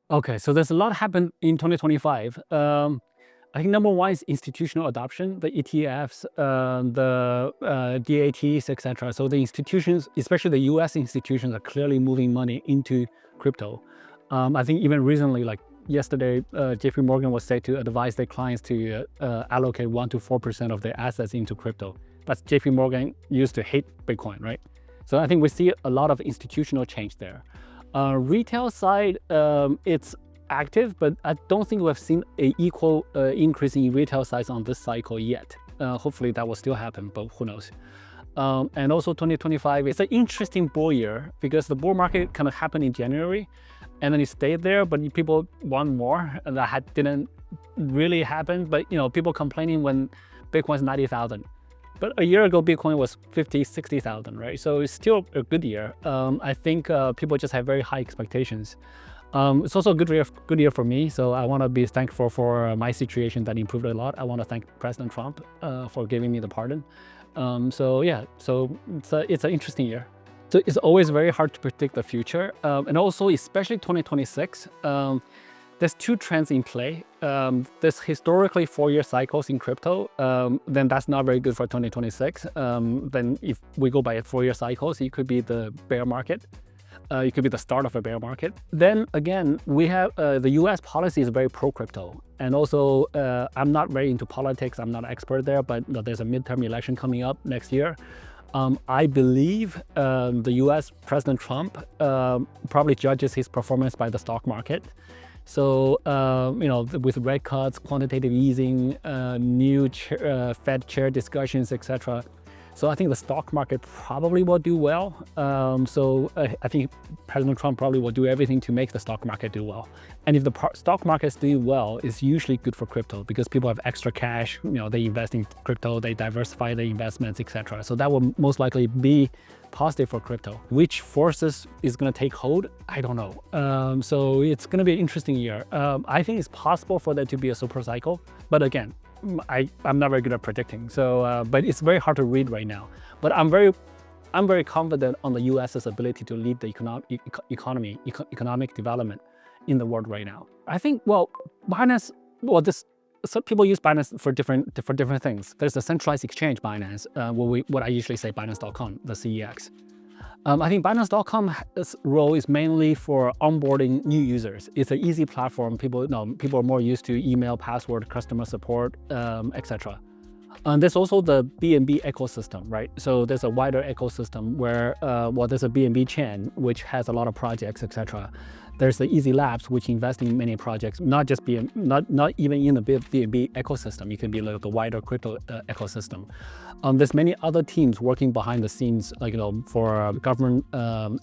Okay, so there's a lot happened in 2025. I think number one is institutional adoption, the ETFs, the DATs, etc. So the institutions, especially the US institutions, are clearly moving money into crypto. I think even recently, like yesterday, JP Morgan was said to advise their clients to allocate 1 to 4% of their assets into crypto. But JP Morgan used to hate Bitcoin, right? So I think we see a lot of institutional change there. Retail side, it's active, but I don't think we've seen an equal increase in retail size on this cycle yet. Hopefully that will still happen, but who knows. And also 2025 is an interesting bull year because the bull market kind of happened in January and then it stayed there, but people want more, and that didn't really happen. But people complaining when Bitcoin's 90,000. But a year ago, Bitcoin was 50, 60,000, right? So it's still a good year. I think people just have very high expectations. It's also a good year for me. So I want to be thankful for my situation that improved a lot. I want to thank President Trump for giving me the pardon. So it's an interesting year. So it's always very hard to predict the future. And also, especially 2026, there's two trends in play. There's historically 4-year cycles in crypto, then that's not very good for 2026. Then if we go by 4-year cycles, it could be the bear market. It could be the start of a bear market. Then again, we have the US policy is very pro-crypto. And also, I'm not very into politics. I'm not an expert there, but there's a midterm election coming up next year. I believe the US President Trump probably judges his performance by the stock market. So, with rate cuts, quantitative easing, new Fed chair discussions, etc. So I think the stock market probably will do well. I think President Trump probably will do everything to make the stock market do well. And if the stock markets do well, it's usually good for crypto because people have extra cash. They invest in crypto, they diversify their investments, etc. So that will most likely be positive for crypto. Which forces is going to take hold? I don't know. So it's going to be an interesting year. I think it's possible for there to be a super cycle, but again, I'm not very good at predicting. So, but it's very hard to read right now. But I'm very confident on the US's ability to lead the economic development in the world right now. I think, Binance, some people use Binance for different things. There's a centralized exchange, Binance, what I usually say Binance.com, the CEX. I think Binance.com's role is mainly for onboarding new users. It's an easy platform. People are more used to email, password, customer support, etc. And there's also the BNB ecosystem, right? So there's a wider ecosystem where, there's a BNB chain, which has a lot of projects, etc. There's the Easy Labs, which invest in many projects, not even in the BNB ecosystem. It can be like the wider crypto ecosystem. There's many other teams working behind the scenes, for government,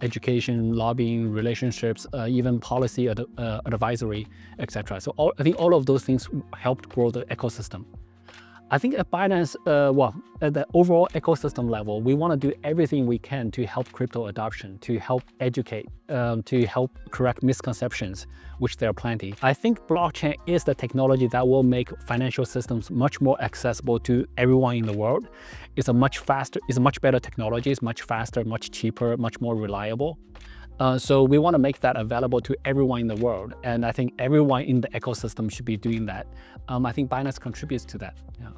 education, lobbying, relationships, even policy advisory, etc. So I think all of those things helped grow the ecosystem. I think at Binance, at the overall ecosystem level, we want to do everything we can to help crypto adoption, to help educate, to help correct misconceptions, which there are plenty. I think blockchain is the technology that will make financial systems much more accessible to everyone in the world. It's a much better technology. It's much faster, much cheaper, much more reliable. So we want to make that available to everyone in the world. And I think everyone in the ecosystem should be doing that. I think Binance contributes to that. Yeah.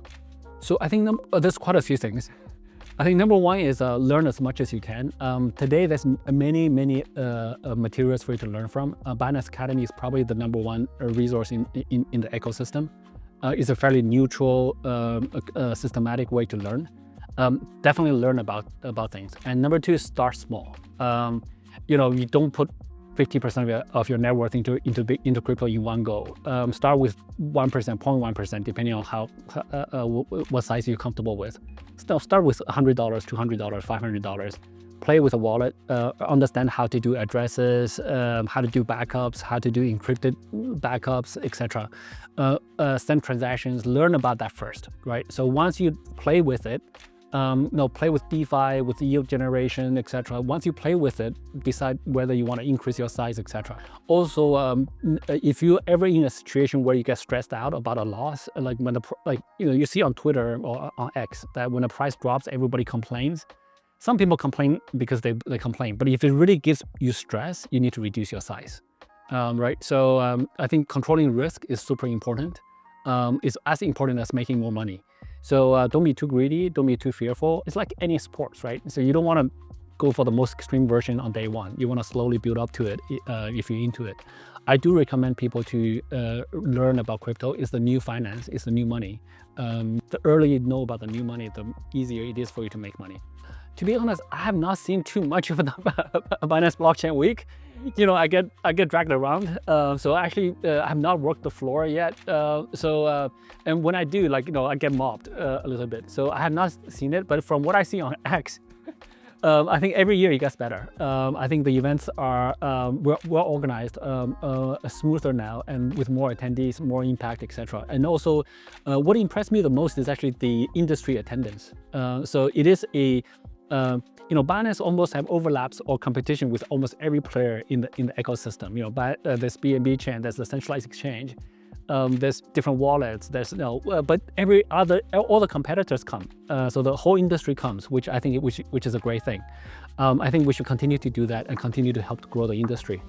So I think there's quite a few things. I think number one is learn as much as you can. Today, there's many materials for you to learn from. Binance Academy is probably the number one resource in the ecosystem. It's a fairly neutral, systematic way to learn. Definitely learn about things. And number two is start small. You don't put 50% of your net worth into crypto in one go. Start with 1%, 0.1%, depending on what size you're comfortable with. Start with $100, $200, $500. Play with a wallet. Understand how to do addresses, how to do backups, how to do encrypted backups, etc. Send transactions. Learn about that first, right? So once you play with it, play with DeFi, with yield generation, etc. Once you play with it, decide whether you want to increase your size, etc. Also, if you're ever in a situation where you get stressed out about a loss, like when you see on Twitter or on X that when the price drops, everybody complains. Some people complain because they complain, but if it really gives you stress, you need to reduce your size. right? So I think controlling risk is super important. It's as important as making more money. So don't be too greedy, don't be too fearful. It's like any sports, right? So you don't want to go for the most extreme version on day one. You want to slowly build up to it if you're into it. I do recommend people to learn about crypto. It's the new finance, it's the new money. The earlier you know about the new money, the easier it is for you to make money. To be honest, I have not seen too much of the Binance Blockchain Week. You know, I get dragged around. So actually, I have not worked the floor yet. And when I do, like, you know, I get mobbed a little bit. So I have not seen it, but from what I see on X, I think every year it gets better. I think the events are well organized, smoother now, and with more attendees, more impact, etc. And also, what impressed me the most is actually the industry attendance. So it is a you know, Binance almost have overlaps or competition with almost every player in the ecosystem. You know, there's BNB chain, there's the centralized exchange, there's different wallets, there's but all the competitors come. So the whole industry comes, which I think which is a great thing. I think we should continue to do that and continue to help grow the industry.